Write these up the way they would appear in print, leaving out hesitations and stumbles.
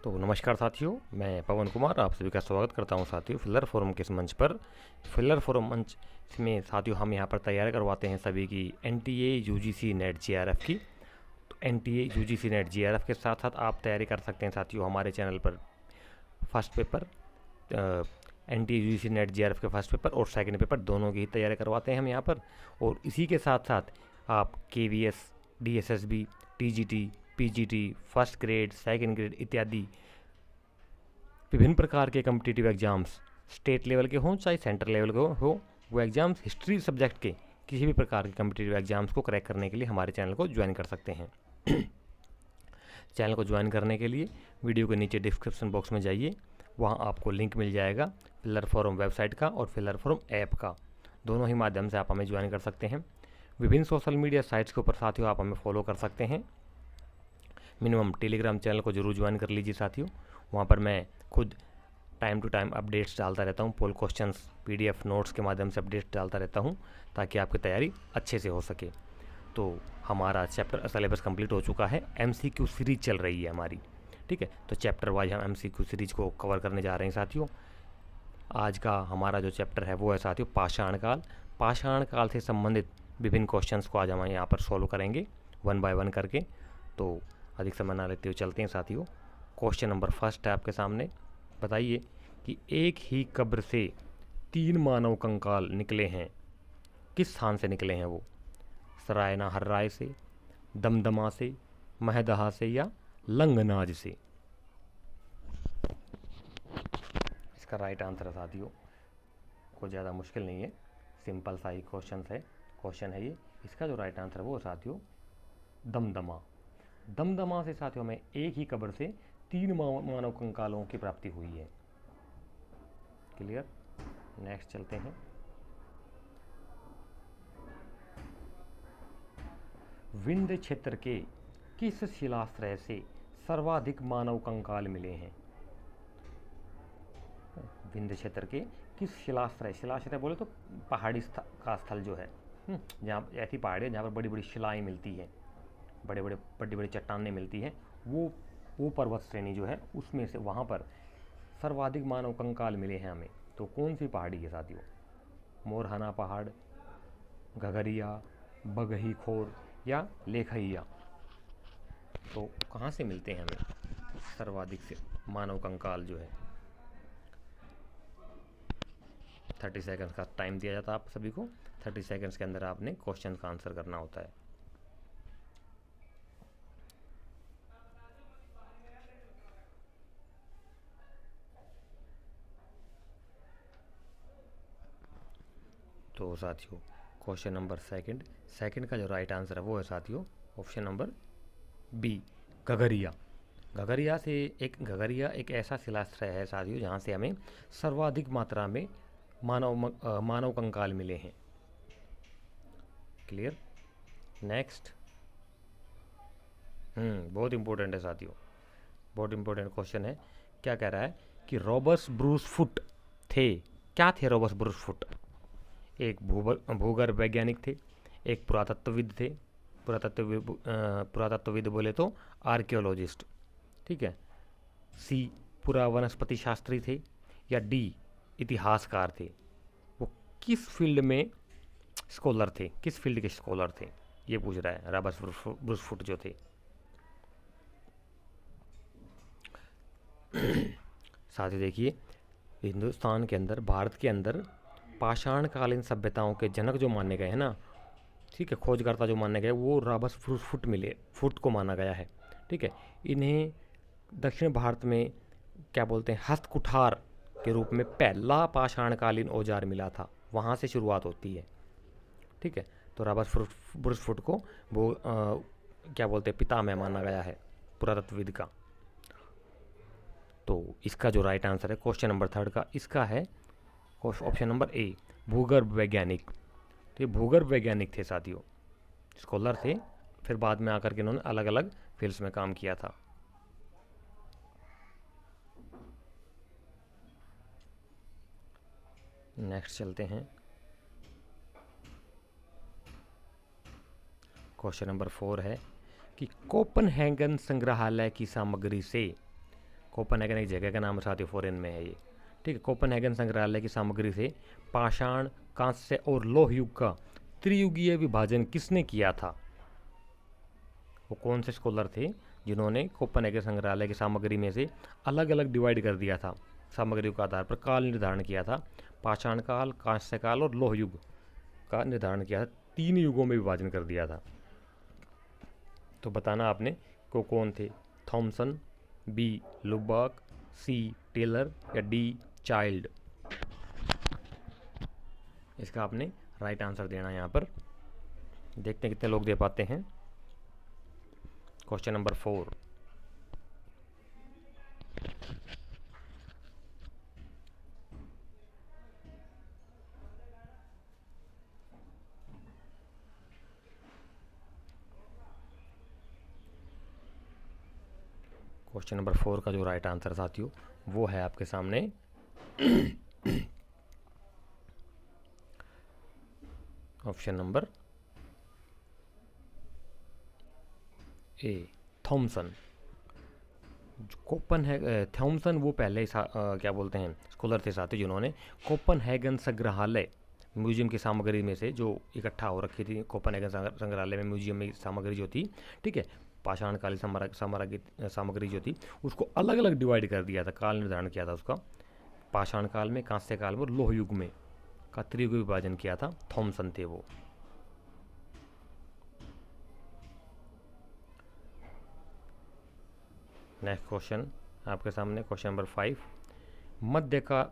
तो नमस्कार साथियों, मैं पवन कुमार आप सभी का स्वागत करता हूं साथियों फिलर फोरम के इस मंच पर। फिलर फोरम मंच में साथियों हम यहां पर तैयारी करवाते हैं सभी की एनटीए यूजीसी नेट जीआरएफ की। तो एनटीए यूजीसी नेट जीआरएफ के साथ साथ आप तैयारी कर सकते हैं साथियों हमारे चैनल पर first paper NTA UGC net GRF के फर्स्ट पेपर और सेकंड पेपर दोनों की ही तैयारी करवाते हैं हम यहाँ पर। और इसी के साथ साथ आप KVS, DSSB, TGT, PGT, first grade, second grade इत्यादि विभिन्न प्रकार के कम्पिटिटिव एग्जाम्स स्टेट लेवल के हों चाहे सेंटर लेवल के हो वो एग्जाम्स हिस्ट्री सब्जेक्ट के किसी भी प्रकार के कम्पिटिटिव एग्जाम्स को क्रैक करने के लिए हमारे चैनल को ज्वाइन कर सकते हैं। चैनल को ज्वाइन करने के लिए वीडियो के नीचे डिस्क्रिप्शन बॉक्स में जाइए, वहाँ आपको लिंक मिल जाएगा फिलर फोरम वेबसाइट का और फिलर फोरम ऐप का। दोनों ही माध्यम से आप हमें ज्वाइन कर सकते हैं। विभिन्न सोशल मीडिया साइट्स के ऊपर साथियों आप हमें फॉलो कर सकते हैं। मिनिमम टेलीग्राम चैनल को जरूर ज्वाइन कर लीजिए साथियों, वहाँ पर मैं खुद टाइम टू टाइम अपडेट्स डालता रहता हूँ। पोल क्वेश्चंस, पीडीएफ नोट्स के माध्यम से अपडेट्स डालता रहता हूँ ताकि आपकी तैयारी अच्छे से हो सके। तो हमारा चैप्टर सिलेबस कंप्लीट हो चुका है, एमसीक्यू सीरीज चल रही है हमारी, ठीक है। तो चैप्टर वाइज हम एमसीक्यू सीरीज को कवर करने जा रहे हैं साथियों। आज का हमारा जो चैप्टर है वो है साथियों पाषाण काल। पाषाण काल से संबंधित विभिन्न क्वेश्चंस को आज हम यहाँ पर सॉल्व करेंगे वन बाय वन करके। तो अधिक समय ना लेते हुए चलते हैं साथियों। क्वेश्चन नंबर फर्स्ट है आपके सामने। बताइए कि एक ही कब्र से 3 मानव कंकाल निकले हैं, किस स्थान से निकले हैं वो? सरायना हर्राय से, दमदमा से, महदहा से या लंगनाज से? इसका राइट आंसर है साथियों, कोई ज़्यादा मुश्किल नहीं है, सिंपल सा ही क्वेश्चन है ये। इसका जो राइट आंसर है वो साथियों दमदमा। दमदमा से साथियों में एक ही कब्र से 3 मानव कंकालों की प्राप्ति हुई है। क्लियर? नेक्स्ट चलते हैं। विंध्य क्षेत्र के किस शिलाश्रय से सर्वाधिक मानव कंकाल मिले हैं? विंध्य क्षेत्र के किस शिलाश्रय बोले तो पहाड़ी का स्थल जो है, जहाँ ऐसी पहाड़ी है जहाँ पर बड़ी बड़ी शिलाएँ मिलती हैं, बड़ी बड़ी चट्टानें मिलती हैं, वो पर्वत श्रेणी जो है उसमें से वहाँ पर सर्वाधिक मानव कंकाल मिले हैं हमें। तो कौन सी पहाड़ी है साथियों? मोरहना पहाड़, घघरिया, बगही खोर या लेखैया? तो कहाँ से मिलते हैं हमें सर्वाधिक से मानव कंकाल जो है? 30 सेकंड्स का टाइम दिया जाता है आप सभी को। 30 सेकंड्स के अंदर आपने क्वेश्चन का आंसर करना होता है। तो साथियों क्वेश्चन नंबर सेकंड का जो राइट आंसर है वो है साथियों ऑप्शन नंबर बी, घघरिया। घघरिया एक ऐसा शिलाश्रय है साथियों जहाँ से हमें सर्वाधिक मात्रा में मानव कंकाल मिले हैं। क्लियर? नेक्स्ट। बहुत इंपॉर्टेंट है साथियों, बहुत इंपॉर्टेंट क्वेश्चन है। क्या कह रहा है कि रॉबर्ट ब्रूस फुट थे, क्या थे रॉबर्ट ब्रूस फुट? एक भूगर्भ वैज्ञानिक थे, एक पुरातत्वविद थे, पुरातत्वविद बोले तो आर्कियोलॉजिस्ट, ठीक है। सी पुरा वनस्पति शास्त्री थे या डी इतिहासकार थे? वो किस फील्ड में स्कॉलर थे, किस फील्ड के स्कॉलर थे, ये पूछ रहा है रॉबर्ट ब्रूस फुट जो थे। साथ ही देखिए हिंदुस्तान के अंदर, भारत के अंदर पाषाणकालीन सभ्यताओं के जनक जो माने गए हैं ना, ठीक है, खोजकर्ता जो माने गए वो रॉबर्ट फुट को माना गया है, ठीक है। इन्हें दक्षिण भारत में क्या बोलते हैं हस्तकुठार के रूप में पहला पाषाणकालीन औजार मिला था, वहाँ से शुरुआत होती है, ठीक है। तो रॉबर्ट ब्रूस फुट को वो क्या बोलते हैं पितामह माना गया है पुरातत्वविद का। तो इसका जो राइट आंसर है क्वेश्चन नंबर थर्ड का, इसका है ऑप्शन नंबर ए, भूगर्भ वैज्ञानिक। तो ये भूगर्भ वैज्ञानिक थे साथियों, स्कॉलर थे, फिर बाद में आकर के इन्होंने अलग अलग फील्ड्स में काम किया था। नेक्स्ट चलते हैं। क्वेश्चन नंबर 4 है कि कोपनहेगन संग्रहालय की सामग्री से कोपेनहेगन एक जगह का नाम है साथियों, फॉरेन में है ये। ठीक है, कोपेनहेगन संग्रहालय की सामग्री से पाषाण, कांस्य और लौह युग का त्रियुगीय विभाजन किसने किया था? वो कौन से स्कॉलर थे जिन्होंने कोपेनहेगन संग्रहालय की सामग्री में से अलग अलग डिवाइड कर दिया था, सामग्री के आधार पर काल निर्धारण किया था, पाषाण काल, कांस्य काल और लौह युग का निर्धारण किया था, 3 युगों में विभाजन कर दिया था। तो बताना आपने को कौन थे, थॉमसन, बी लुबाक, सी टेलर या डी चाइल्ड। इसका आपने राइट आंसर देना है यहाँ पर। देखते हैं कितने लोग दे पाते हैं। Question number 4। क्वेश्चन नंबर 4 का जो राइट आंसर साथियों वो है आपके सामने option number A, Thomson. Thomson वो पहले क्या बोलते हैं स्कॉलर थे साथियों जिन्होंने कोपेनहेगन संग्रहालय म्यूजियम की सामग्री में से जो इकट्ठा हो रखी थी, कोपेनहेगन संग्रहालय में म्यूजियम में सामग्री जो थी, ठीक है, पाषाणकालीन सामग्री जो थी उसको अलग अलग डिवाइड कर दिया था, काल निर्धारण किया था उसका, पाषाण काल में, कांस्य काल में और लौह युग में का त्रियुग विभाजन किया था, थॉमसन थे वो। नेक्स्ट क्वेश्चन आपके सामने, क्वेश्चन नंबर 5।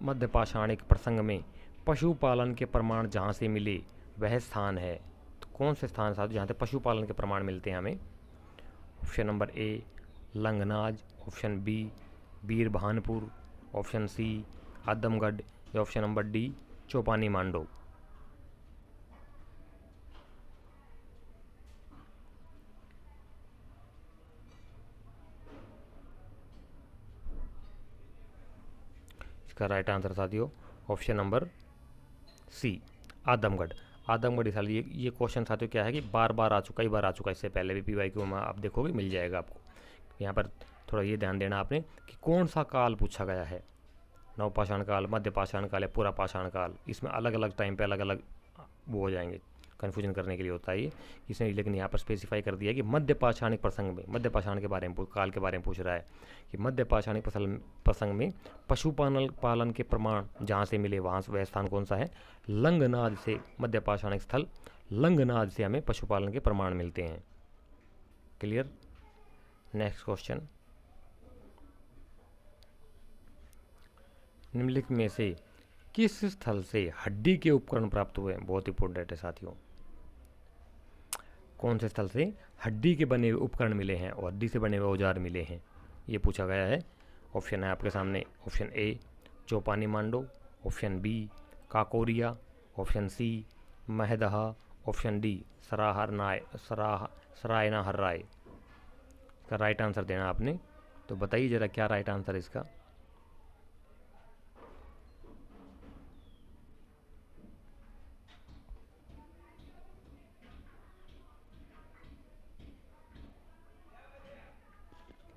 मध्य पाषाणिक प्रसंग में पशुपालन के प्रमाण जहाँ से मिले वह स्थान है। तो कौन से स्थान साथ जहाँ से पशुपालन के प्रमाण मिलते हैं हमें? Option number A Langhnaj, option B Birbhanpur, option C Adamgarh या option number D Chopani Mando. इसका राइट आंसर साथियों option number C Adamgarh. Adamgarh साल ये क्वेश्चन साथियों क्या है कि बार बार आ चुका, कई बार आ चुका, इससे पहले भी PYQ में आप देखोगे मिल जाएगा आपको। यहाँ पर थोड़ा ये ध्यान देना आपने कि कौन सा काल पूछा गया है, नवपाषाण काल, मध्य पाषाण काल या पूरा पाषाण काल। इसमें अलग अलग टाइम पे अलग अलग वो हो जाएंगे, कन्फ्यूजन करने के लिए होता है ये इसने, लेकिन यहाँ पर स्पेसिफाई कर दिया कि मध्य पाषाणिक प्रसंग में, मध्य पाषाण के बारे में, काल के बारे में पूछ रहा है कि मध्य पाषाणिक प्रसंग में पशुपालन के प्रमाण जहाँ से मिले वहाँ वह स्थान कौन सा है? लंगनाद से, मध्य पाषाणिक स्थल लंगनाद से हमें पशुपालन के प्रमाण मिलते हैं। क्लियर? नेक्स्ट क्वेश्चन, निम्नलिखित में से किस स्थल से हड्डी के उपकरण प्राप्त हुए? बहुत इंपॉर्टेंट है साथियों, कौन से स्थल से हड्डी के बने हुए उपकरण मिले हैं और हड्डी से बने हुए औजार मिले हैं, ये पूछा गया है। ऑप्शन है आपके सामने, option A Chopani Mando, option B Kakoria, option C Mahadaha, option D Sarai Nahar Rai. का राइट आंसर देना आपने, तो बताइए जरा क्या राइट आंसर है इसका।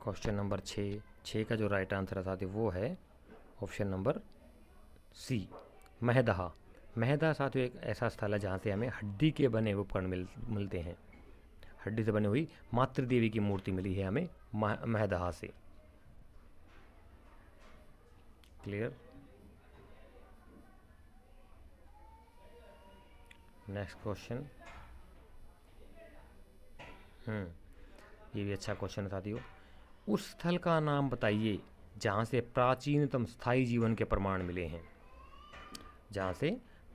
क्वेश्चन नंबर 6 का जो राइट आंसर है साथियों वो है option number C Mahadaha. Mahadaha साथियों एक ऐसा स्थल है जहाँ से हमें हड्डी के बने हुए उपकरण मिलते हैं। हड्डी से बनी हुई मातृ देवी की मूर्ति मिली है हमें महदहा से। क्लियर? नेक्स्ट क्वेश्चन, ये भी अच्छा क्वेश्चन है साथियों। उस स्थल का नाम बताइए जहाँ से प्राचीनतम स्थायी जीवन के प्रमाण मिले हैं। जहाँ से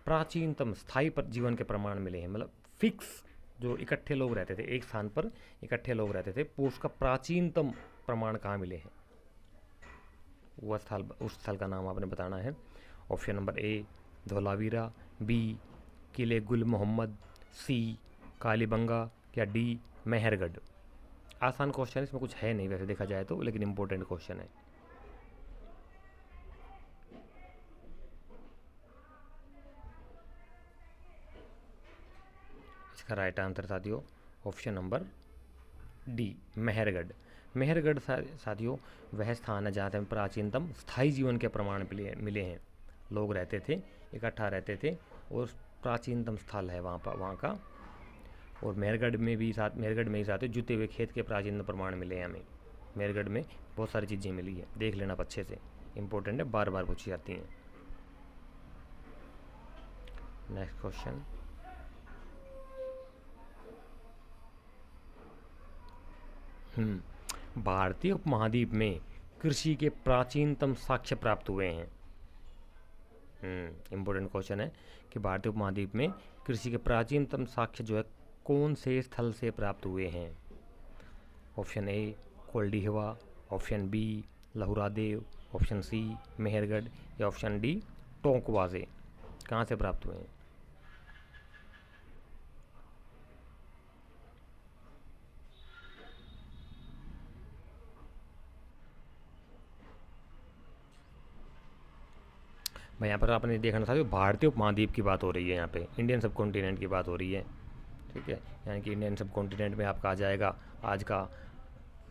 प्राचीनतम स्थायी जीवन के प्रमाण मिले हैं, मतलब फिक्स जो इकट्ठे लोग रहते थे, एक स्थान पर इकट्ठे लोग रहते थे, वो उसका प्राचीनतम प्रमाण कहाँ मिले हैं, वह स्थल, उस स्थल का नाम आपने बताना है। Option number A Dholavira, B Kili Gul Mohammad, सी कालीबंगा या डी मेहरगढ़। आसान क्वेश्चन है, इसमें कुछ है नहीं वैसे देखा जाए तो, लेकिन इम्पोर्टेंट क्वेश्चन है। इसका राइट आंसर साथियों option number D Mehrgarh. Mehrgarh साथियों वह स्थान है जहाँ से हमें प्राचीनतम स्थायी जीवन के प्रमाण मिले हैं। लोग रहते थे, इकट्ठा रहते थे और प्राचीनतम स्थल है वहाँ का। और मेहरगढ़ में ही साथियों जुते हुए खेत के प्राचीनतम प्रमाण मिले हैं हमें। मेहरगढ़ में बहुत सारी चीज़ें मिली है, देख लेना आप अच्छे से, इंपॉर्टेंट है, बार बार पूछी जाती हैं। नेक्स्ट क्वेश्चन, भारतीय उपमहाद्वीप में कृषि के प्राचीनतम साक्ष्य प्राप्त हुए हैं। इंपॉर्टेंट क्वेश्चन है कि भारतीय उपमहाद्वीप में कृषि के प्राचीनतम साक्ष्य जो है कौन से स्थल से प्राप्त हुए हैं। Option A Koldihwa, option B Lahuradewa, option C Mehrgarh या ऑप्शन डी टोंकवा से कहाँ से प्राप्त हुए हैं। भाई यहाँ पर आपने देखना था, भारतीय उपमहाद्वीप की बात हो रही है, यहाँ पे इंडियन सब कॉन्टिनेंट की बात हो रही है, ठीक है। यानी कि इंडियन सब कॉन्टिनेंट में आपका आ जाएगा आज का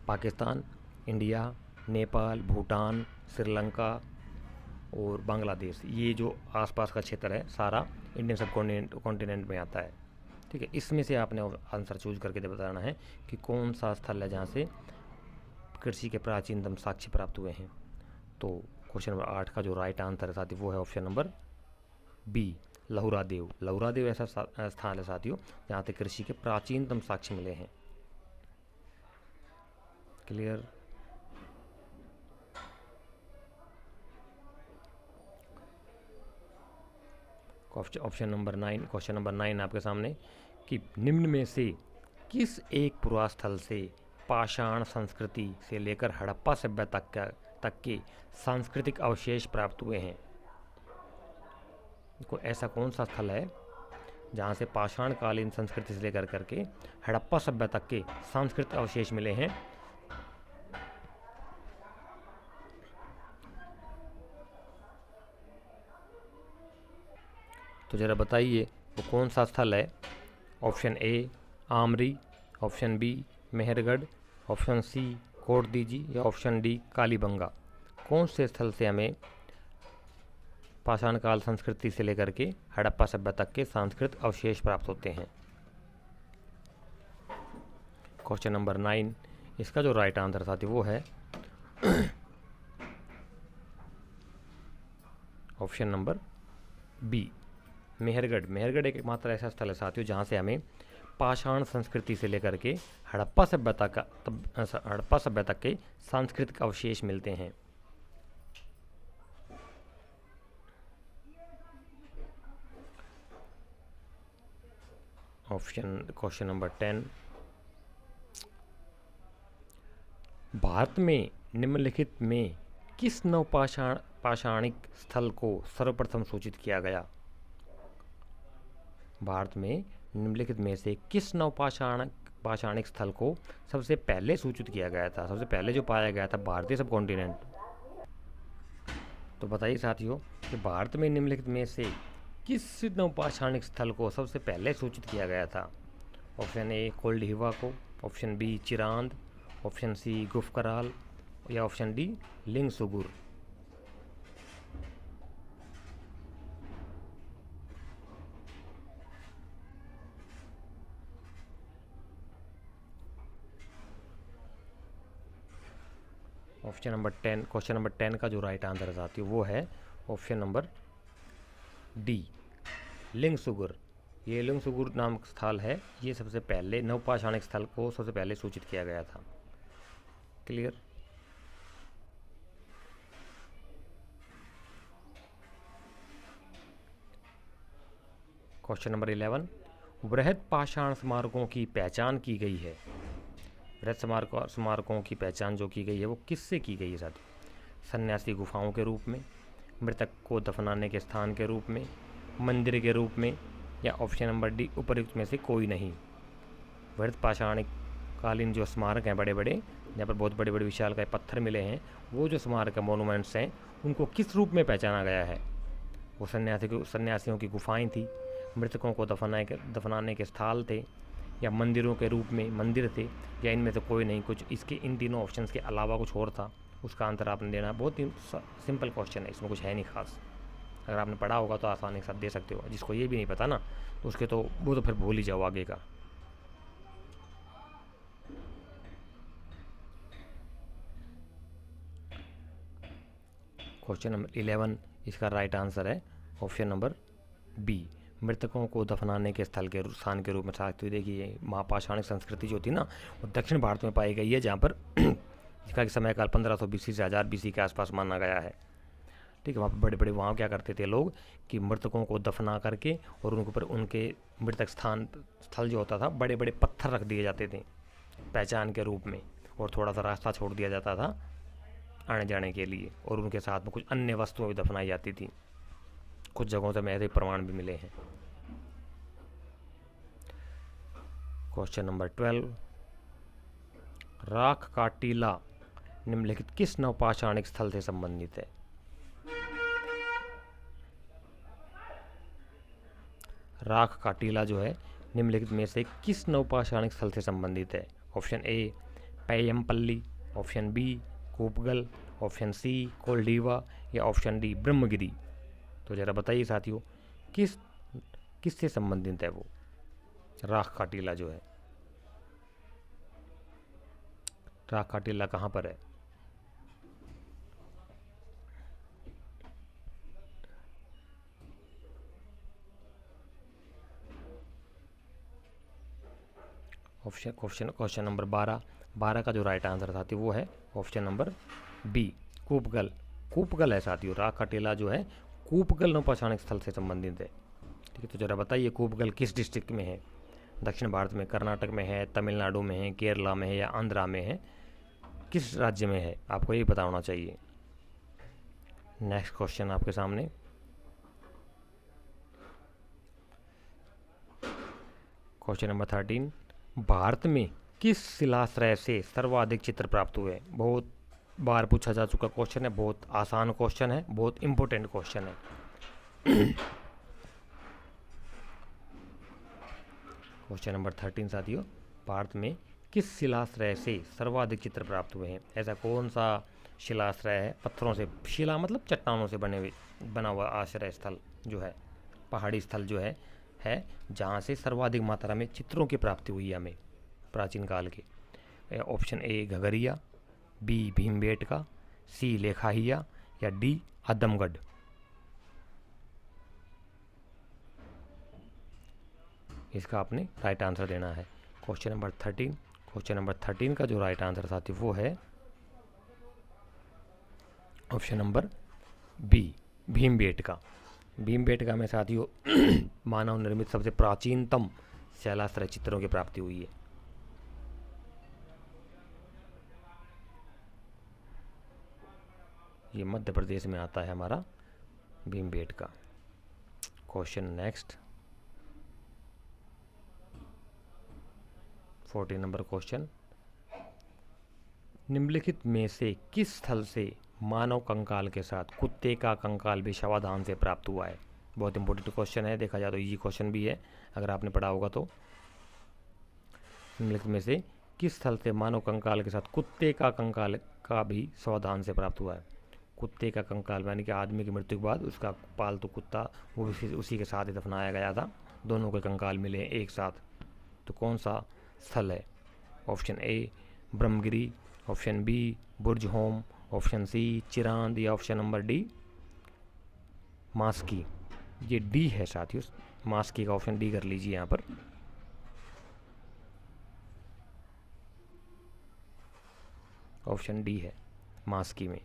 पाकिस्तान, इंडिया, नेपाल, भूटान, श्रीलंका और बांग्लादेश। ये जो आसपास का क्षेत्र है सारा इंडियन सब कॉन्टिनेंट में आता है, ठीक है। इसमें से आपने आंसर चूज करके बताना है कि कौन सा स्थल है जहाँ से कृषि के प्राचीनतम साक्ष्य प्राप्त हुए हैं। तो क्वेश्चन नंबर 8 का जो राइट आंसर है साथियों वो है option number B Lahuradewa. Lahuradewa ऐसा स्थान है साथियों जहाँ से कृषि के प्राचीनतम साक्ष्य मिले हैं। Clear. Option number 9, question number 9 आपके सामने कि निम्न में से किस एक पुरास्थल से पाषाण संस्कृति से लेकर हड़प्पा सभ्यता तक के सांस्कृतिक अवशेष प्राप्त हुए हैं। ऐसा कौन सा स्थल है जहाँ से पाषाण कालीन संस्कृति से लेकर करके हड़प्पा सभ्यता तक के सांस्कृतिक अवशेष मिले हैं। तो जरा बताइए वो कौन सा स्थल है। Option A Amri, option B Mehrgarh, option C Kot Diji या ऑप्शन डी कालीबंगा। कौन से स्थल से हमें पाषाण काल संस्कृति से लेकर के हड़प्पा सभ्यता तक के सांस्कृतिक अवशेष प्राप्त होते हैं। क्वेश्चन नंबर 9 इसका जो राइट आंसर साथी वो है option number B Mehrgarh. Mehrgarh एक मात्र ऐसा स्थल है साथियों जहाँ से हमें पाषाण संस्कृति से लेकर के हड़प्पा सभ्यता के सांस्कृतिक अवशेष मिलते हैं। क्वेश्चन नंबर 10 भारत में निम्नलिखित में किस पाषाणिक स्थल को सर्वप्रथम सूचित किया गया। भारत में निम्नलिखित में से किस पाषाणिक स्थल को सबसे पहले सूचित किया गया था, सबसे पहले जो पाया गया था भारतीय सब कॉन्टिनेंट। तो बताइए साथियों कि भारत में निम्नलिखित में से किस नवपाषाणिक स्थल को सबसे पहले सूचित किया गया था। ऑप्शन ए कोल्डिहवा को, option B Chirand, option C Gufkral या option D Lingsugur. Question number 10 का जो राइट आंसर है साथियों वो है ऑप्शन नंबर डी लिंगसुगुर। ये लिंगसुगुर नामक स्थल है, ये सबसे पहले नवपाषाणिक स्थल को सबसे पहले सूचित किया गया था। क्लियर। क्वेश्चन नंबर 11 वृहद पाषाण स्मारकों की पहचान की गई है। वृहद स्मारकों की पहचान जो की गई है वो किससे की गई है साथियों। सन्यासी गुफाओं के रूप में, मृतक को दफनाने के स्थान के रूप में, मंदिर के रूप में या ऑप्शन नंबर डी उपयुक्त में से कोई नहीं। वृहद पाषाणिक कालीन जो स्मारक हैं बड़े बड़े, जहाँ पर बहुत बड़े बड़े विशालकाय पत्थर मिले हैं, वो जो स्मारक मोनूमेंट्स हैं उनको किस रूप में पहचाना गया है। वो सन्यासियों की गुफाएं थी, मृतकों को दफनाने के स्थल थे या मंदिरों के रूप में मंदिर थे, या इनमें से कोई नहीं, कुछ इसके इन तीनों ऑप्शंस के अलावा कुछ और था, उसका आंसर आपने देना है। बहुत ही सिंपल क्वेश्चन है, इसमें कुछ है नहीं खास। अगर आपने पढ़ा होगा तो आसानी के साथ दे सकते हो, जिसको ये भी नहीं पता ना तो उसके तो वो तो फिर भूल ही जाओ आगे का। क्वेश्चन नंबर 11, इसका राइट आंसर है ऑप्शन नंबर बी, मृतकों को दफनाने के स्थल के स्थान के रूप में साथ। देखिए महापाषाणिक संस्कृति जो थी ना वो दक्षिण भारत में पाई गई है, जहाँ पर जिसका कि समय काल 1500 बीसी से 1000 बीसी के आसपास माना गया है। ठीक है, वहाँ पर बड़े बड़े वहाँ क्या करते थे लोग कि मृतकों को दफना करके और उनके ऊपर उनके मृतक स्थल जो होता था बड़े बड़े पत्थर रख दिए जाते थे पहचान के रूप में, और थोड़ा सा रास्ता छोड़ दिया जाता था आने जाने के लिए, और उनके साथ में कुछ अन्य वस्तुएं भी दफनाई जाती थी। कुछ जगहों से ऐसे प्रमाण भी मिले हैं। क्वेश्चन नंबर 12, राख का टीला निम्नलिखित किस नवपाषाणिक स्थल से संबंधित है? राख का टीला जो है निम्नलिखित में से किस नवपाषाणिक स्थल से संबंधित है? Option A Paiyampalli, option B Kupgal, option C Koldihwa, या ऑप्शन डी ब्रह्मगिरी। तो ज़रा बताइए साथियों, किससे संबंधित है वो राख का टीला जो है? राख का टीला कहाँ पर है? क्वेश्चन नंबर 12 का जो राइट आंसर साथी वो है ऑप्शन नंबर बी कूपगल। कूपगल है साथियों, राख का टीला जो है कूपगल नौपाषाणिक स्थल से संबंधित है। ठीक है, तो जरा बताइए कूपगल किस डिस्ट्रिक्ट में है? दक्षिण भारत में, कर्नाटक में है, तमिलनाडु में है, केरला में है, या आंध्रा में है? किस राज्य में है आपको ये पता होना चाहिए। नेक्स्ट क्वेश्चन आपके सामने, क्वेश्चन नंबर 13, भारत में किस शिलाश्रय से सर्वाधिक चित्र प्राप्त हुए? बहुत बार पूछा जा चुका क्वेश्चन है, बहुत आसान क्वेश्चन है, बहुत इंपॉर्टेंट क्वेश्चन है। क्वेश्चन नंबर 13 साथियों, भारत में किस शिलाश्रय से सर्वाधिक चित्र प्राप्त हुए हैं? ऐसा कौन सा शिलाश्रय है? पत्थरों से, शिला मतलब चट्टानों से बना हुआ आश्रय स्थल जो है, पहाड़ी स्थल जो है जहाँ से सर्वाधिक मात्रा में चित्रों की प्राप्ति हुई है हमें प्राचीन काल के। Option A Ghagharia, B Bhimbetka, C Lekhahia, या डी आदमगढ़। इसका आपने राइट आंसर देना है। क्वेश्चन नंबर 13 का जो राइट आंसर साथी वो है option number B Bhimbetka. Bhimbetka में साथियों मानव निर्मित सबसे प्राचीनतम शैलाश्रय चित्रों की प्राप्ति हुई है। ये मध्य प्रदेश में आता है हमारा Bhimbetka. Question next 14 number question, निम्नलिखित में से किस स्थल से मानव कंकाल के साथ कुत्ते का कंकाल भी शवाधान से प्राप्त हुआ है? बहुत इंपॉर्टेंट क्वेश्चन है, देखा जाए तो ये क्वेश्चन भी है अगर आपने पढ़ा होगा तो। निम्नलिखित में से किस स्थल से मानव कंकाल के साथ कुत्ते का कंकाल का भी शवाधान से प्राप्त हुआ है? कुत्ते का कंकाल यानी कि आदमी की मृत्यु के बाद उसका पालतू कुत्ता वो भी उसी के साथ ही दफनाया गया था, दोनों के कंकाल मिले एक साथ। तो कौन सा स्थल है? Option A Brahmagiri, option B Burzahom, option C Chirand, या ऑप्शन नंबर डी मास्की। ये डी है साथियों, मास्की का ऑप्शन डी कर लीजिए यहाँ पर। ऑप्शन डी है मास्की में।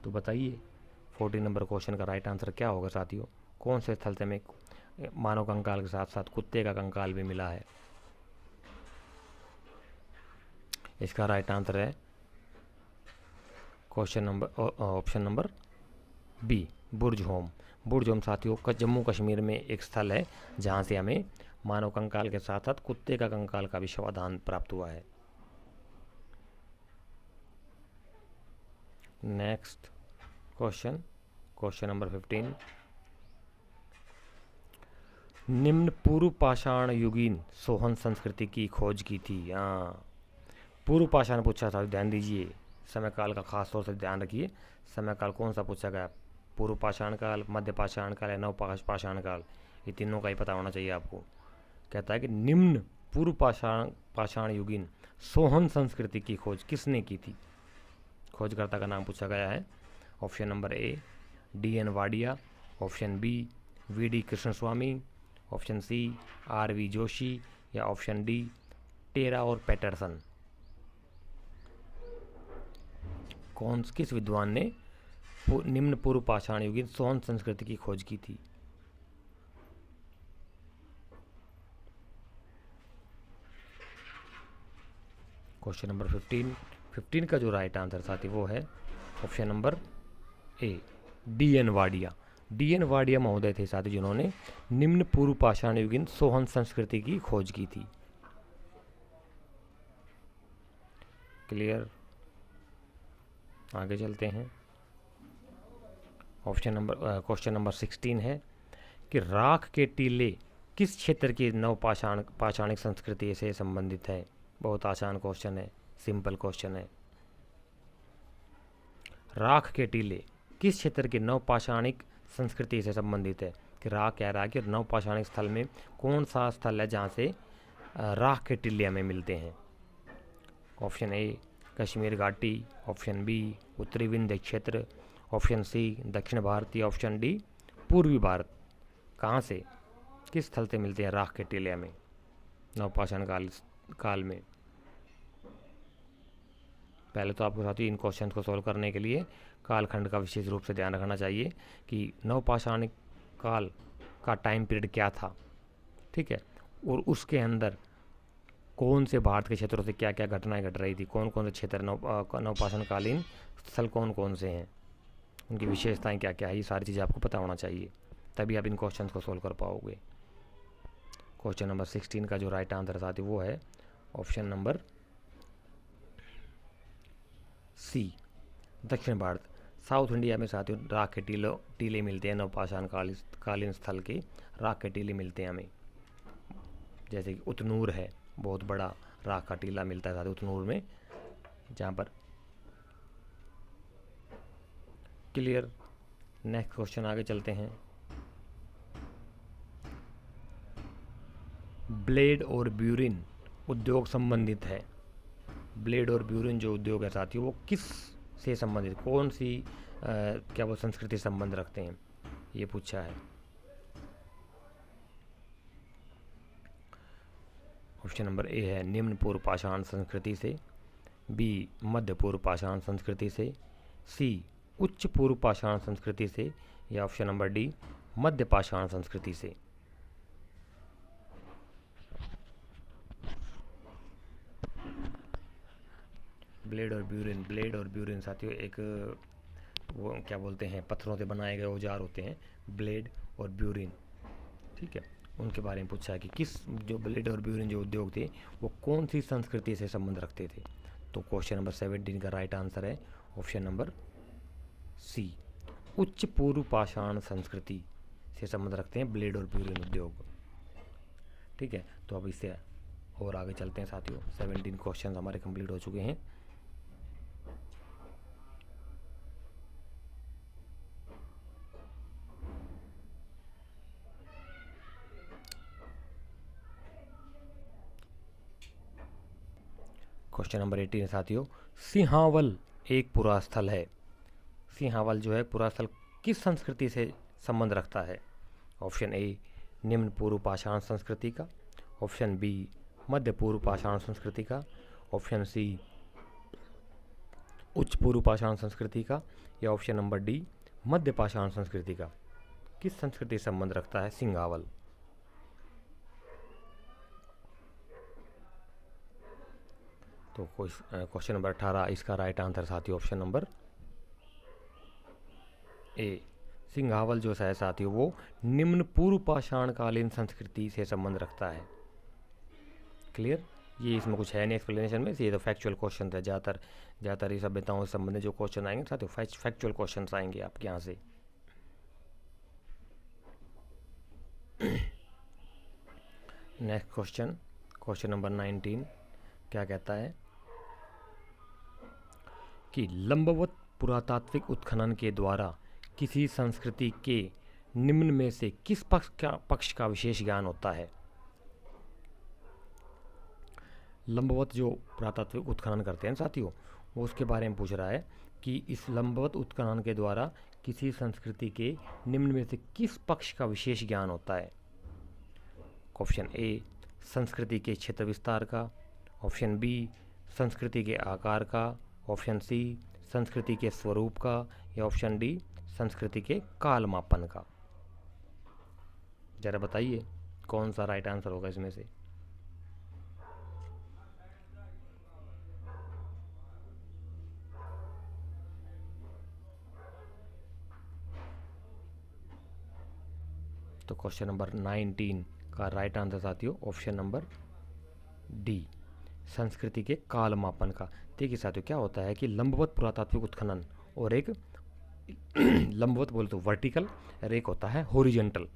तो बताइए 14 नंबर क्वेश्चन का राइट आंसर क्या होगा साथियों? कौन से स्थल से में मानव कंकाल के साथ साथ कुत्ते का कंकाल भी मिला है? इसका राइट आंसर है ऑप्शन नंबर बी बुर्ज होम। बुर्ज होम साथियों जम्मू कश्मीर में एक स्थल है जहाँ से हमें मानव कंकाल के साथ साथ कुत्ते का कंकाल का भी शवाधान प्राप्त हुआ है। नेक्स्ट क्वेश्चन नंबर 15, निम्न पूर्व पाषाण युगीन सोहन संस्कृति की खोज की थी। हाँ, पूर्व पाषाण पूछा था, ध्यान दीजिए, समय काल का खास तौर से ध्यान रखिए। समय काल कौन सा पूछा गया, पूर्व पाषाण काल, मध्य पाषाण काल या नव पाषाण काल, ये तीनों का ही पता होना चाहिए आपको। कहता है कि निम्न पूर्व पाषाण युगीन सोहन संस्कृति की खोज किसने की थी। खोजकर्ता का नाम पूछा गया है। Option number A D.N. Wadia, option B V.D. Krishnaswamy, option C R.V. Joshi या ऑप्शन डी टेरा और पैटरसन। किस विद्वान ने निम्न पूर्व पाषाण युगीन सोहन संस्कृति की खोज की थी। क्वेश्चन नंबर 15 का जो राइट आंसर साथी वो है option number A D.N. Wadia. D.N. Wadia महोदय थे साथी जिन्होंने निम्न पूर्व पाषाण युगीन सोहन संस्कृति की खोज की थी। क्लियर, आगे चलते हैं। क्वेश्चन नंबर 16 है कि राख के टीले किस क्षेत्र की नव पाषाणिक संस्कृति से संबंधित है। बहुत आसान क्वेश्चन है, सिंपल क्वेश्चन है। राख के टीले किस क्षेत्र की नव पाषाणिक संस्कृति से संबंधित है। कि राख कह रहा है कि नव पाषाणिक स्थल में कौन सा स्थल है जहाँ से राख के टीले हमें मिलते हैं। ऑप्शन ए कश्मीर घाटी, ऑप्शन बी उत्तरी विंध्य क्षेत्र, ऑप्शन सी दक्षिण भारतीय, ऑप्शन डी पूर्वी भारत। कहाँ से, किस स्थल से मिलते हैं राख के टीले में नवपाषाण काल में। पहले तो आपको साथियों इन क्वेश्चन को सॉल्व करने के लिए कालखंड का विशेष रूप से ध्यान रखना चाहिए कि नवपाषाणिक काल का टाइम पीरियड क्या था, ठीक है, और उसके अंदर कौन से भारत के क्षेत्रों से क्या क्या घटनाएं घट रही थी, कौन कौन से क्षेत्र नवपाषाणकालीन स्थल कौन कौन से हैं, उनकी विशेषताएं क्या क्या है, ये सारी चीज़ें आपको पता होना चाहिए, तभी आप इन क्वेश्चन को सोल्व कर पाओगे। क्वेश्चन नंबर 16 का जो राइट आंसर साथी वो है ऑप्शन नंबर सी दक्षिण भारत। साउथ इंडिया में साथियों राख के टीले मिलते हैं, नवपाषाण कालीन स्थल के राख के टीले मिलते हैं हमें। जैसे कि उतनूर है, बहुत बड़ा राख का टीला मिलता है साथियों उतनूर में, जहाँ पर। क्लियर, नेक्स्ट क्वेश्चन आगे चलते हैं। ब्लेड और ब्यूरिन उद्योग संबंधित है। ब्लेड और ब्यूरिन जो उद्योग है साथियों वो किस से संबंधित, कौन सी क्या वो संस्कृति संबंध रखते हैं, ये पूछा है। ऑप्शन नंबर ए है निम्न पूर्व पाषाण संस्कृति से, बी मध्य पूर्व पाषाण संस्कृति से, सी उच्च पूर्व पाषाण संस्कृति से, या ऑप्शन नंबर डी मध्य पाषाण संस्कृति से। ब्लेड और ब्यूरिन साथियों एक वो क्या बोलते हैं, पत्थरों से बनाए गए औजार होते हैं, ब्लेड और ब्यूरिन, ठीक है, उनके बारे में पूछा है कि किस जो ब्लेड और ब्यूरिन जो उद्योग थे वो कौन सी संस्कृति से संबंध रखते थे। तो क्वेश्चन नंबर 17 का राइट आंसर है ऑप्शन नंबर सी उच्च पूर्व पाषाण संस्कृति से संबंध रखते हैं ब्लेड और ब्यूरिन उद्योग, ठीक है। तो अब इससे और आगे चलते हैं साथियों। 17 क्वेश्चन हमारे कंप्लीट हो चुके हैं। क्वेश्चन नंबर 18 साथियों, सिंहावल एक पुरा स्थल है। सिंहावल जो है पुरा स्थल किस संस्कृति से संबंध रखता है। ऑप्शन ए निम्न पूर्व पाषाण संस्कृति का, ऑप्शन बी मध्य पूर्व पाषाण संस्कृति का, ऑप्शन सी उच्च पूर्व पाषाण संस्कृति का, या ऑप्शन नंबर डी मध्य पाषाण संस्कृति का। किस संस्कृति से संबंध रखता है सिंहावल। तो क्वेश्चन नंबर 18 इसका राइट आंसर साथियों ऑप्शन नंबर ए सिंहावल जो है साथियों वो निम्न पूर्व पाषाण कालीन संस्कृति से संबंध रखता है। क्लियर, ये इसमें कुछ है नहीं एक्सप्लेनेशन में, ये तो फैक्चुअल क्वेश्चन है। ज़्यादातर ये सभ्यताओं से संबंधित जो क्वेश्चन आएंगे साथियों फैक्चुअल क्वेश्चन आएंगे आपके यहाँ से। नेक्स्ट क्वेश्चन, क्वेश्चन नंबर 19 क्या कहता है कि लंबवत पुरातात्विक उत्खनन के द्वारा किसी संस्कृति के निम्न में से किस पक्ष का विशेष ज्ञान होता है। लंबवत जो पुरातात्विक उत्खनन करते हैं साथियों, वो उसके बारे में पूछ रहा है कि इस लंबवत उत्खनन के द्वारा किसी संस्कृति के निम्न में से किस पक्ष का विशेष ज्ञान होता है। ऑप्शन ए संस्कृति के क्षेत्र विस्तार का, ऑप्शन बी संस्कृति के आकार का, ऑप्शन सी संस्कृति के स्वरूप का, या ऑप्शन डी संस्कृति के काल मापन का। जरा बताइए कौन सा राइट आंसर होगा इसमें से। तो क्वेश्चन नंबर 19 का राइट आंसर साथियों ऑप्शन नंबर डी, संस्कृति के काल मापन का। देखिए साथियों क्या होता है कि लंबवत पुरातात्विक उत्खनन और एक लंबवत बोले तो वर्टिकल और एक होता है हॉरिजॉन्टल।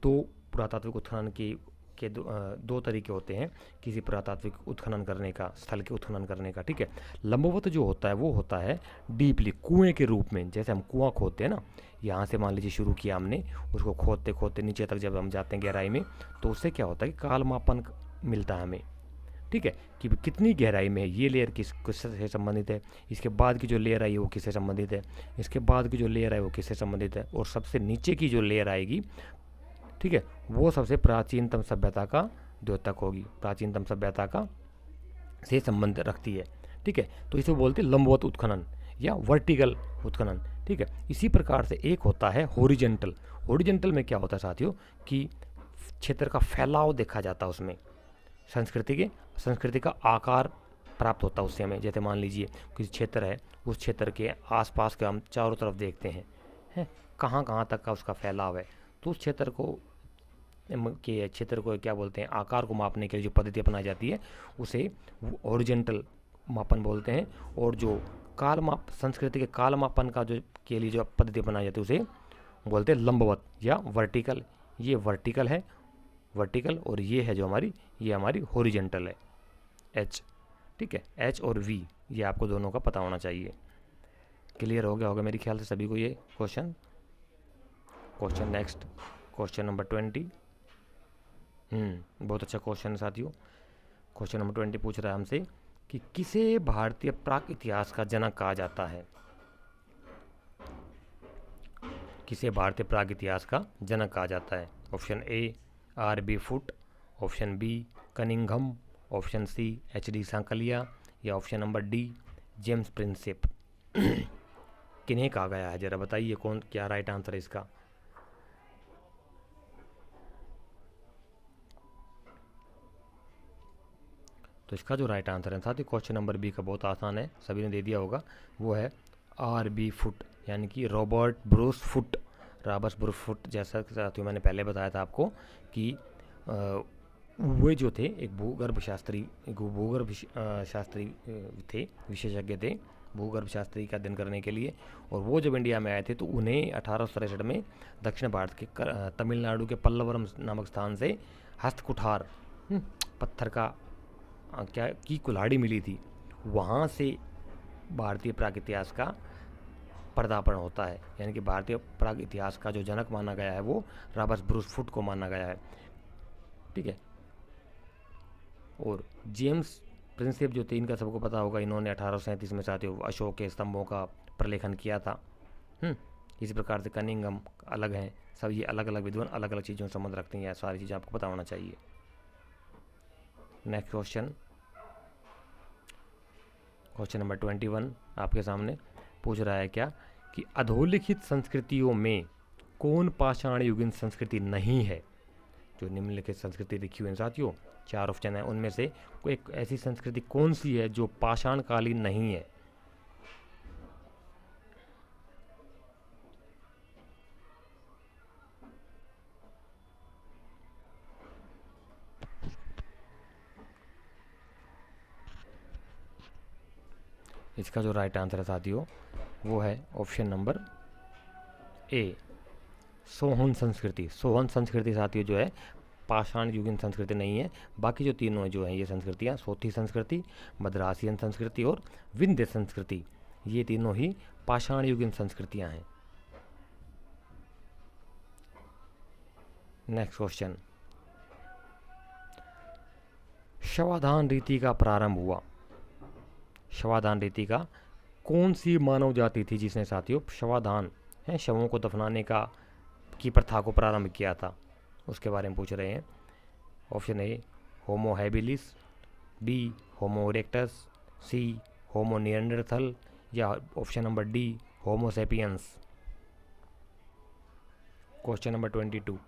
तो पुरातात्विक उत्खनन के दो तरीके होते हैं किसी पुरातात्विक उत्खनन करने का, स्थल के उत्खनन करने का। ठीक है, लंबवत जो होता है वो होता है डीपली, कुएं के रूप में। जैसे हम कुआं खोदते हैं ना, यहाँ से मान लीजिए शुरू किया हमने, उसको खोदते खोदते नीचे तक जब हम जाते हैं गहराई में, तो उससे क्या होता है कि काल मापन मिलता है हमें। ठीक है, कि कितनी गहराई में है, ये लेयर किससे संबंधित है, इसके बाद की जो लेयर आई है वो किससे संबंधित है, इसके बाद की जो लेयर आई वो किससे संबंधित है, और सबसे नीचे की जो लेयर आएगी, ठीक है, वो सबसे प्राचीनतम सभ्यता का द्योतक होगी, प्राचीनतम सभ्यता का से संबंध रखती है। ठीक है, तो इसे बोलते हैं लंबवत उत्खनन या वर्टिकल उत्खनन। ठीक है, इसी प्रकार से एक होता है हॉरिजॉन्टल। हॉरिजॉन्टल में क्या होता है साथियों कि क्षेत्र का फैलाव देखा जाता है, उसमें संस्कृति का आकार प्राप्त होता है उससे हमें। जैसे मान लीजिए किसी क्षेत्र है, उस क्षेत्र के आसपास के हम चारों तरफ देखते हैं कहाँ कहाँ तक का उसका फैलाव है, तो उस क्षेत्र को क्या बोलते हैं, आकार को मापने के लिए जो पद्धति अपनाई जाती है उसे हॉरिजॉन्टल मापन बोलते हैं। और जो संस्कृति के काल मापन का जो के लिए जो पद्धति अपनाई जाती है उसे बोलते हैं लंबवत या वर्टिकल। ये वर्टिकल है, वर्टिकल, और ये है जो हमारी हॉरिजॉन्टल है, एच। ठीक है, एच और वी, ये आपको दोनों का पता होना चाहिए। क्लियर हो गया होगा मेरे ख्याल से सभी को ये क्वेश्चन नेक्स्ट, क्वेश्चन नंबर 20। बहुत अच्छा क्वेश्चन है साथियों। क्वेश्चन नंबर 20 पूछ रहा है हमसे कि किसे भारतीय प्राक इतिहास का जनक कहा जाता है। किसे भारतीय प्राक इतिहास का जनक कहा जाता है। Option A R B. Foote, option B Cunningham, option C H D. Sankalia, या option number D James Prinsep. किन्हें कहा गया है, जरा बताइए कौन क्या राइट आंसर है इसका। तो इसका जो राइट आंसर है साथियों क्वेश्चन नंबर बी का, बहुत आसान है, सभी ने दे दिया होगा, वो है आर.बी. फुट, यानी कि Robert Bruce foot. Robert Bruce foot, जैसा साथियों मैंने पहले बताया था आपको कि वे जो थे एक भूगर्भ शास्त्री थे, विशेषज्ञ थे भूगर्भ शास्त्री का अध्ययन करने के लिए। और वो जब इंडिया में आए थे तो उन्हें 1863 में दक्षिण भारत के तमिलनाडु के पल्लवरम नामक स्थान से हस्तकुठार पत्थर का की कुल्हाड़ी मिली थी। वहाँ से भारतीय प्राक इतिहास का पर्दापण होता है, यानी कि भारतीय प्राक इतिहास का जो जनक माना गया है वो रॉबर्ट ब्रूस फुट को माना गया है। ठीक है, और जेम्स प्रिंसेप जो थे, इनका सबको पता होगा, इन्होंने 1837 में साथियों अशोक के स्तंभों का प्रलेखन किया था। इसी प्रकार से कनिंघम अलग हैं, सब ये अलग अलग विद्वान अलग अलग चीज़ों से संबंध रखते हैं, सारी चीज़ें आपको पता होना चाहिए। नेक्स्ट क्वेश्चन नंबर 21 आपके सामने पूछ रहा है क्या कि अधोलिखित संस्कृतियों में कौन पाषाण युगीन संस्कृति नहीं है। जो निम्नलिखित संस्कृति लिखी हुई है साथियों, 4 ऑप्शन है, उनमें से कोई एक ऐसी संस्कृति कौन सी है जो पाषाण कालीन नहीं है। इसका जो राइट आंसर है साथियों वो है ऑप्शन नंबर ए सोहन संस्कृति। सोहन संस्कृति साथियों जो है पाषाण युगीन संस्कृति नहीं है। बाकी जो तीनों जो हैं ये संस्कृतियाँ, सोथी संस्कृति, मद्रासियन संस्कृति और विंध्य संस्कृति, ये तीनों ही पाषाण युगीन संस्कृतियाँ हैं। नेक्स्ट क्वेश्चन, शवाधान रीति का प्रारंभ हुआ। शवाधान रीति का कौन सी मानव जाति थी जिसने साथियों शवाधान है शवों को दफनाने का की प्रथा को प्रारंभ किया था, उसके बारे में पूछ रहे हैं। Option A Homo habilis, B Homo erectus, C Homo Neanderthal, या option number D Homo sapiens. Question number 22,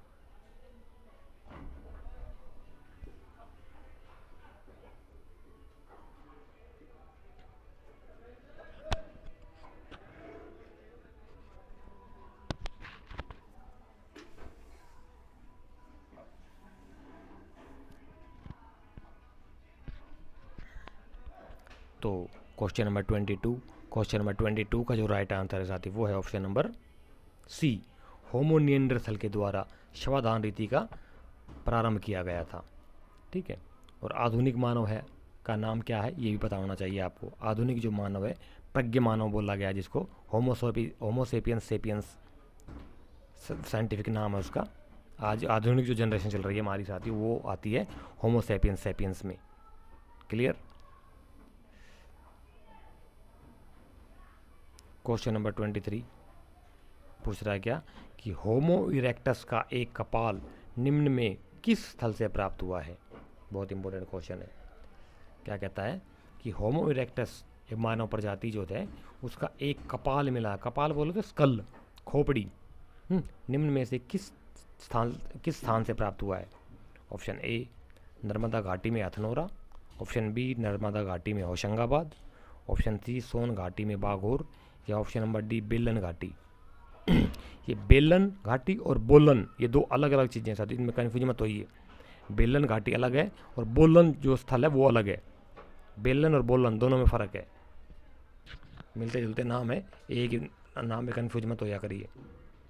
तो क्वेश्चन नंबर 22 का जो राइट आंसर है साथी वो है ऑप्शन नंबर सी, होमो निएंडरथल के द्वारा शवाधान रीति का प्रारंभ किया गया था। ठीक है, और आधुनिक मानव है का नाम क्या है ये भी पता होना चाहिए आपको। आधुनिक जो मानव है, प्रज्ञ मानव बोला गया जिसको, होमो सेपियंस साइंटिफिक नाम है उसका। आज आधुनिक जो जनरेशन चल रही है हमारी साथी वो आती है होमो सेपियंस में। क्लियर। क्वेश्चन नंबर 23 पूछ रहा है क्या कि होमो इरेक्टस का एक कपाल निम्न में किस स्थल से प्राप्त हुआ है। बहुत इंपॉर्टेंट क्वेश्चन है। क्या कहता है कि होमो इरेक्टस एक मानव प्रजाति जो है उसका एक कपाल मिला। कपाल बोलो तो स्कल, खोपड़ी, निम्न में से किस स्थान से प्राप्त हुआ है। ऑप्शन ए नर्मदा घाटी में हथनोरा, ऑप्शन बी नर्मदा घाटी में होशंगाबाद, ऑप्शन सी सोन घाटी में बाघोर, या ऑप्शन नंबर डी बेलन घाटी। ये बेलन घाटी और बोलन ये दो अलग अलग चीज़ें हैं साथी, इनमें कन्फ्यूज मत होइए। बेलन घाटी अलग है और बोलन जो स्थल है वो अलग है। बेलन और बोलन दोनों में फ़र्क है, मिलते जुलते नाम है, एक ही नाम में कन्फ्यूज मत होया करिए।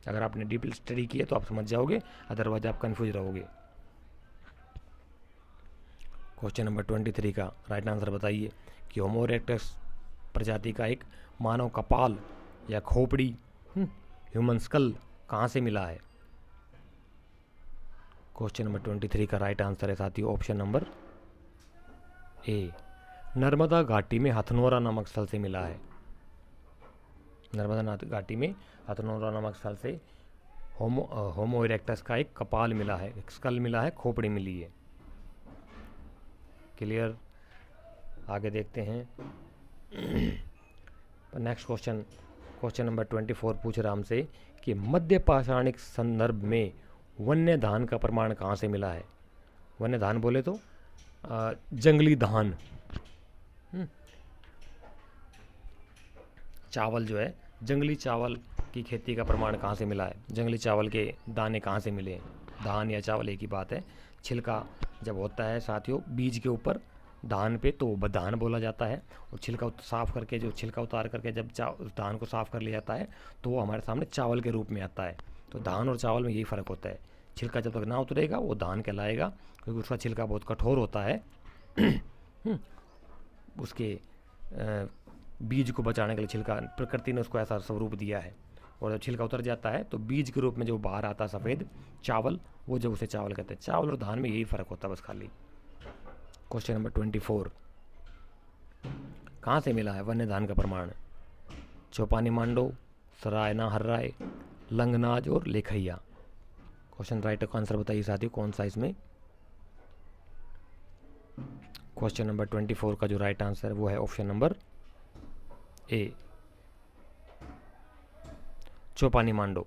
अगर आपने डीप स्टडी की है तो आप समझ जाओगे, अदरवाइज आप कन्फ्यूज रहोगे। क्वेश्चन नंबर 23 का राइट आंसर बताइए कि होमो इरेक्टस प्रजाति का एक मानव कपाल या खोपड़ी ह्यूमन स्कल कहाँ से मिला है। क्वेश्चन नंबर 23 का राइट आंसर है साथियों ऑप्शन नंबर ए, नर्मदा घाटी में हथनोरा नामक स्थल से मिला है। नर्मदा घाटी में हथनोरा नामक स्थल से होमो इरेक्टस का एक कपाल मिला है, एक स्कल मिला है, खोपड़ी मिली है। क्लियर। आगे देखते हैं नेक्स्ट क्वेश्चन नंबर 24 पूछ रहा हमसे कि मध्य पाषाणिक संदर्भ में वन्य धान का प्रमाण कहाँ से मिला है। वन्य धान बोले तो जंगली धान, चावल जो है, जंगली चावल की खेती का प्रमाण कहाँ से मिला है। जंगली चावल के दाने कहाँ से मिले। धान या चावल एक ही बात है। छिलका जब होता है साथियों बीज के ऊपर धान पे तो धान बोला जाता है, और छिलका साफ़ करके जो छिलका उतार करके जब धान को साफ़ कर लिया जाता है तो वो हमारे सामने चावल के रूप में आता है। तो धान और चावल में यही फ़र्क होता है। छिलका जब तक ना उतरेगा वो धान कहलाएगा, क्योंकि उसका छिलका बहुत कठोर होता है उसके बीज को बचाने के लिए छिलका, प्रकृति ने उसको ऐसा स्वरूप दिया है। और जब छिलका उतर जाता है तो बीज के रूप में जो बाहर आता है सफ़ेद चावल, वो जब उसे चावल कहते हैं। चावल और धान में यही फ़र्क होता है बस खाली। क्वेश्चन नंबर 24 कहाँ से मिला है वन्य धान का प्रमाण। चौपानी मांडो, सरायना हर्राय, लंगनाज और लेखैया। क्वेश्चन राइट का आंसर बताइए साथियों कौन सा इसमें। क्वेश्चन नंबर 24 का जो राइट आंसर है वो है ऑप्शन नंबर ए, चौपानी मांडो।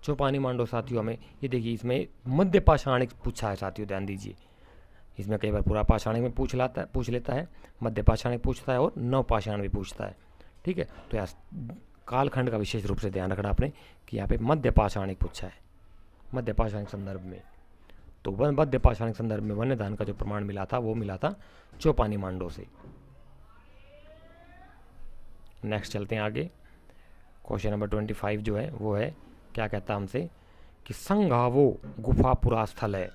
चौपानी मांडो साथियों हमें ये देखिए इसमें मध्य पाषाणिक पूछा है साथियों, ध्यान दीजिए। इसमें कई बार पूरा पाषाणिक में पूछ लेता है, मध्य पाषाणिक पूछता है और नव पाषाण भी पूछता है। ठीक है, तो यहाँ कालखंड का विशेष रूप से ध्यान रखना आपने कि यहाँ पे मध्य पाषाणिक पूछा है, मध्य पाषाणिक संदर्भ में। तो मध्य पाषाणिक संदर्भ में वन्य धान का जो प्रमाण मिला था वो मिला था चौपानी मांडो से। नेक्स्ट चलते हैं आगे। क्वेश्चन नंबर 25 जो है वो है क्या कहता है हमसे कि संघावो गुफा पुरा स्थल है।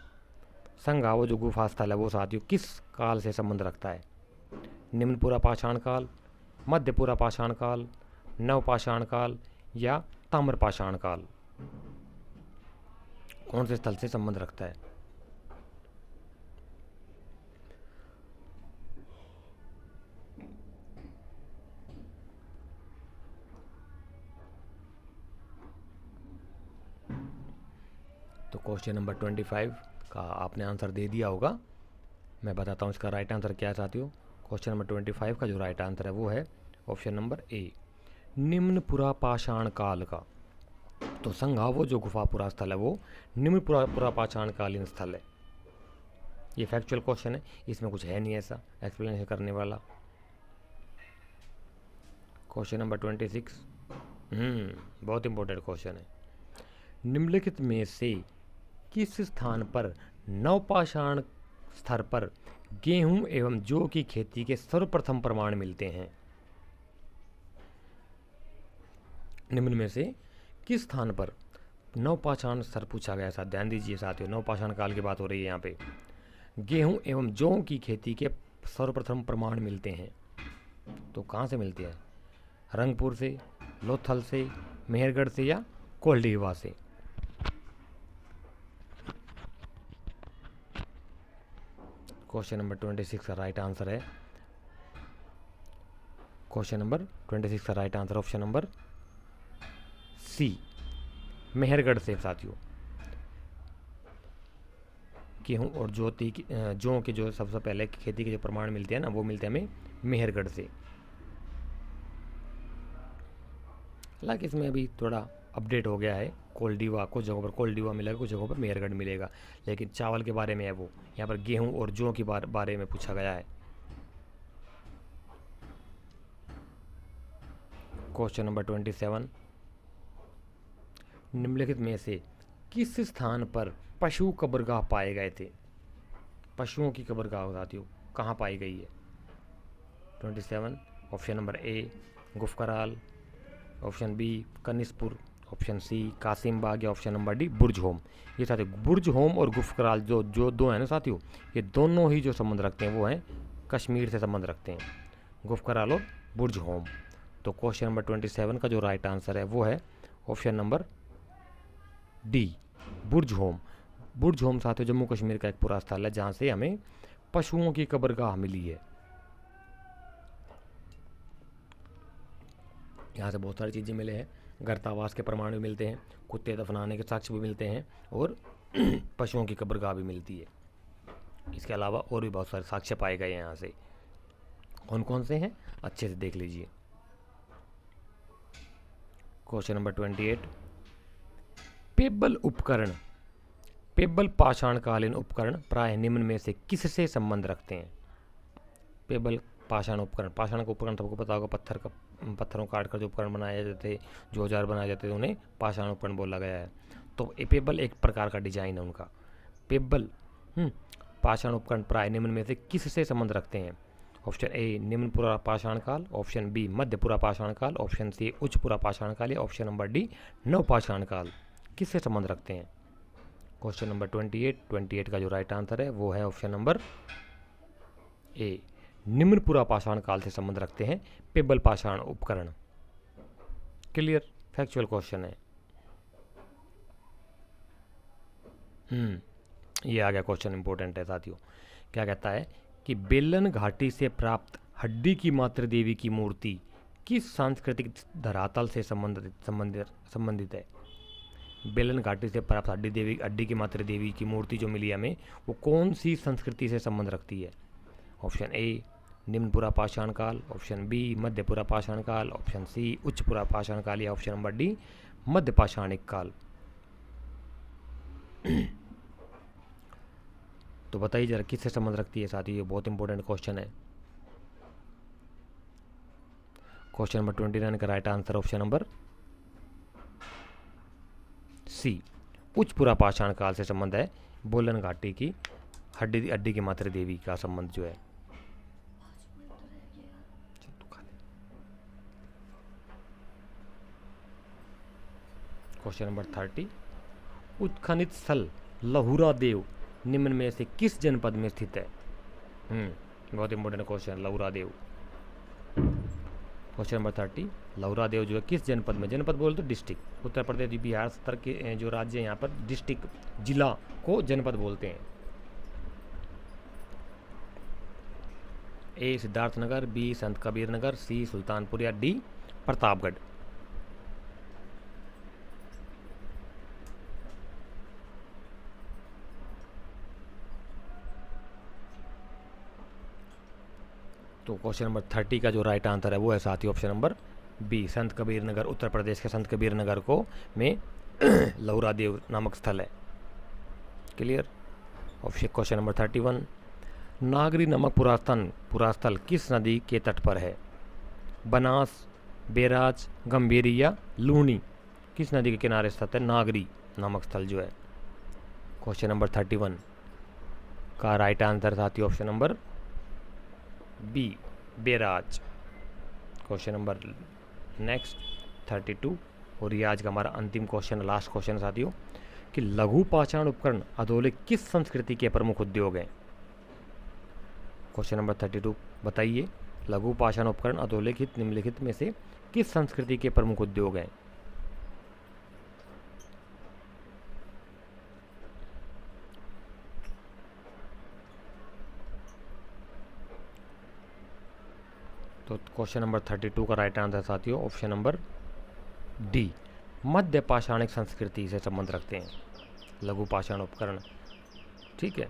संगावो जो गुफा स्थल है वो साथियों किस काल से संबंध रखता है? निम्न पुरा पाषाण काल, मध्य पुरा पाषाण काल, नव पाषाण काल या ताम्र पाषाण काल? कौन से स्थल से संबंध रखता है? तो क्वेश्चन नंबर 25 का आपने आंसर दे दिया होगा। मैं बताता हूँ इसका राइट आंसर क्या है साथियों। क्वेश्चन नंबर 25 का जो राइट आंसर है वो है ऑप्शन नंबर ए, निम्न पुरा पाषाण काल का। तो संगावो जो गुफा पुरा स्थल है वो निम्न पुरा पाषाण कालीन स्थल है। ये फैक्चुअल क्वेश्चन है, इसमें कुछ है नहीं ऐसा एक्सप्लेनेशन करने वाला। क्वेश्चन नंबर 26 बहुत इंपॉर्टेंट क्वेश्चन है। निम्नलिखित में से किस स्थान पर नवपाषाण स्तर पर गेहूं एवं जौ की खेती के सर्वप्रथम प्रमाण मिलते हैं? निम्न में से किस स्थान पर नवपाषाण स्तर पूछा गया था? ध्यान दीजिए साथियों, नवपाषाण काल की बात हो रही है यहाँ पे। गेहूं एवं जौ की खेती के सर्वप्रथम प्रमाण मिलते हैं, तो कहाँ से मिलते हैं? रंगपुर से, लोथल से, मेहरगढ़ से या कोल्डीवा से? क्वेश्चन नंबर 26 का राइट आंसर है, क्वेश्चन नंबर 26 का right answer option number C, Mehrgarh से साथियों। गेहूं और जौ के जो सबसे पहले खेती के जो प्रमाण मिलते हैं ना, वो मिलते हैं हमें मेहरगढ़ से। हालांकि इसमें अभी थोड़ा अपडेट हो गया है, कोल्डीवा कुछ जगहों पर कोल्डीवा मिलेगा, कुछ जगहों पर मेहरगढ़ मिलेगा, लेकिन चावल के बारे में है वो। यहाँ पर गेहूं और जौ के बारे में पूछा गया है। क्वेश्चन नंबर 27, निम्नलिखित में से किस स्थान पर पशु कब्रगाह पाए गए थे? पशुओं की कब्रगाह साथियों कहाँ पाई गई है? 27 option number A Gufkral, option B Kanispur, option C Kasimbagh या ऑप्शन नंबर डी बुर्ज-होम। ये साथियों बुर्ज-होम और गुफकराल जो दो हैं ना साथियों, ये दोनों ही जो संबंध रखते हैं वो हैं कश्मीर से संबंध रखते हैं, गुफकराल और बुर्ज-होम। तो क्वेश्चन नंबर 27 का जो राइट आंसर है वो है ऑप्शन नंबर डी बुर्ज-होम। बुर्ज-होम साथियों जम्मू कश्मीर का एक पूरा स्थल है जहाँ से हमें पशुओं की कब्रगाह मिली है। यहाँ से बहुत सारी चीज़ें मिले हैं, गर्तावास के प्रमाण भी मिलते हैं, कुत्ते दफनाने के साक्ष्य भी मिलते हैं और पशुओं की कब्रगाह भी मिलती है। इसके अलावा और भी बहुत सारे साक्ष्य पाए गए हैं यहाँ से। कौन कौन से हैं अच्छे से देख लीजिए। क्वेश्चन नंबर 28, पेब्बल उपकरण, पेब्बल पाषाणकालीन उपकरण प्राय निम्न में से किससे संबंध रखते हैं? पेब्बल पाषाण उपकरण, पाषाण का उपकरण सबको पता होगा, पत्थरों काट कर जो उपकरण बनाए जाते थे, जो औजार बनाए जाते थे, उन्हें पाषाण उपकरण बोला गया है। तो पेब्बल एक प्रकार का डिजाइन है उनका। पेब्बल पाषाण उपकरण प्राय निम्न में से किससे संबंध रखते हैं? ऑप्शन ए निम्न पुरा पाषाण काल, ऑप्शन बी मध्य पुरा पाषाण काल, ऑप्शन सी उच्च पुरा पाषाण काल या ऑप्शन नंबर डी नव पाषाण काल। किससे संबंध रखते हैं? क्वेश्चन नंबर 28 का जो राइट आंसर है वो है ऑप्शन नंबर ए, निम्न पुरा पाषाण काल से संबंध रखते हैं पेब्बल पाषाण उपकरण। क्लियर, फैक्चुअल क्वेश्चन है। ये आ गया क्वेश्चन, इंपॉर्टेंट है साथियों। क्या कहता है कि बेलन घाटी से प्राप्त हड्डी की मातृ देवी की मूर्ति किस सांस्कृतिक धरातल से संबंधित है? बेलन घाटी से प्राप्त हड्डी की मातृ देवी की मूर्ति जो मिली हमें, वो कौन सी संस्कृति से संबंध रखती है? ऑप्शन ए निम्न पुरा पाषाण काल, ऑप्शन बी मध्य पुरा पाषाण काल, ऑप्शन सी उच्च पुरा पाषाण काल या ऑप्शन नंबर डी मध्य पाषाणिक काल। तो बताइए जरा किससे संबंध रखती है साथियों, ये बहुत इंपॉर्टेंट क्वेश्चन है। क्वेश्चन नंबर 29 का right answer option number C उच्च पुरा पाषाण काल से संबंध है। बोलन घाटी की हड्डी की मातृ देवी का संबंध जो है। क्वेश्चन नंबर 30, उत्खनित स्थल लहुरा देव निम्न में से किस जनपद में स्थित है? बहुत इंपॉर्टेंट क्वेश्चन, लौरादेव। क्वेश्चन नंबर 30, लौरादेव जो है किस जनपद में, जनपद बोल तो डिस्ट्रिक्ट, उत्तर प्रदेश बिहार स्तर के जो राज्य हैं यहाँ पर डिस्ट्रिक्ट जिला को जनपद बोलते हैं। ए सिद्धार्थनगर, बी संत कबीर नगर, सी सुल्तानपुर या डी प्रतापगढ़। तो क्वेश्चन नंबर 30 का जो राइट आंसर है वो है साथी ऑप्शन नंबर बी, संत कबीर नगर। उत्तर प्रदेश के संत कबीर नगर को में लौरादेव नामक स्थल है। क्लियर। ऑप्शन क्वेश्चन नंबर 31, नागरी नामक पुरास्थल किस नदी के तट पर है? बनास, बेराज, गंभीरी या लूनी। किस नदी के किनारे स्थित है नागरी नामक स्थल जो है? क्वेश्चन नंबर 31 का राइट आंसर साथी ऑप्शन नंबर बी, बेराज। क्वेश्चन नंबर नेक्स्ट 32, और ये आज का हमारा अंतिम क्वेश्चन, लास्ट क्वेश्चन साथियों, कि लघु पाषाण उपकरण अधोलेख किस संस्कृति के प्रमुख उद्योग हैं? क्वेश्चन नंबर 32 बताइए, लघु पाषाण उपकरण अधोलेखित निम्नलिखित में से किस संस्कृति के प्रमुख उद्योग हैं? तो क्वेश्चन नंबर 32 का राइट आंसर साथियों ऑप्शन नंबर डी, मध्य पाषाणिक संस्कृति से संबंध रखते हैं लघु पाषाण उपकरण। ठीक है,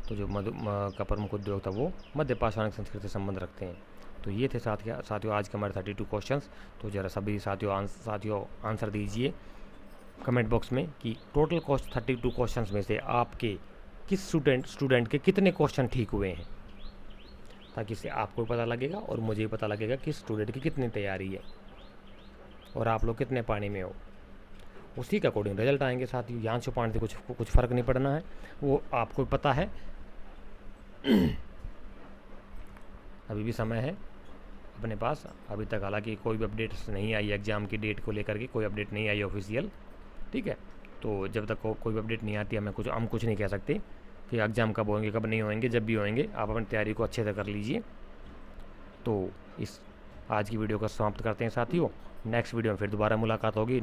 तो जो का प्रमुख उद्योग था वो मध्य पाषाणिक संस्कृति से संबंध रखते हैं। तो ये थे साथियों आज के हमारे 32 क्वेश्चंस। तो जरा सभी साथियों आंसर दीजिए कमेंट बॉक्स में कि टोटल 32 क्वेश्चंस में से आपके किस स्टूडेंट के कितने क्वेश्चन ठीक हुए हैं, ताकि इससे आपको पता लगेगा और मुझे भी पता लगेगा कि स्टूडेंट की कितनी तैयारी है और आप लोग कितने पानी में हो। उसी के अकॉर्डिंग रिजल्ट आएंगे साथियों। यहाँ से पानी से कुछ फ़र्क नहीं पड़ना है, वो आपको पता है। अभी भी समय है अपने पास, अभी तक हालांकि कोई भी अपडेट्स नहीं आई एग्ज़ाम की डेट को लेकर के, कोई अपडेट नहीं आई ऑफिशियल। ठीक है, तो जब तक कोई भी अपडेट नहीं आती हम कुछ नहीं कह सकते कि एग्ज़ाम कब होंगे कब नहीं होंगे। जब भी होंगे आप अपनी तैयारी को अच्छे से कर लीजिए। तो इस आज की वीडियो को समाप्त करते हैं साथियों। नेक्स्ट वीडियो में फिर दोबारा मुलाकात होगी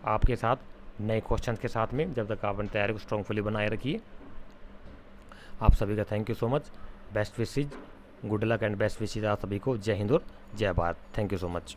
आपके साथ नए क्वेश्चंस के साथ में। जब तक आप अपनी तैयारी को स्ट्रॉन्गफुली बनाए रखिए। आप सभी का thank you so much, best wishes, good luck and best wishes आप सभी को। जय हिंद और जय Bharat. Thank you so much.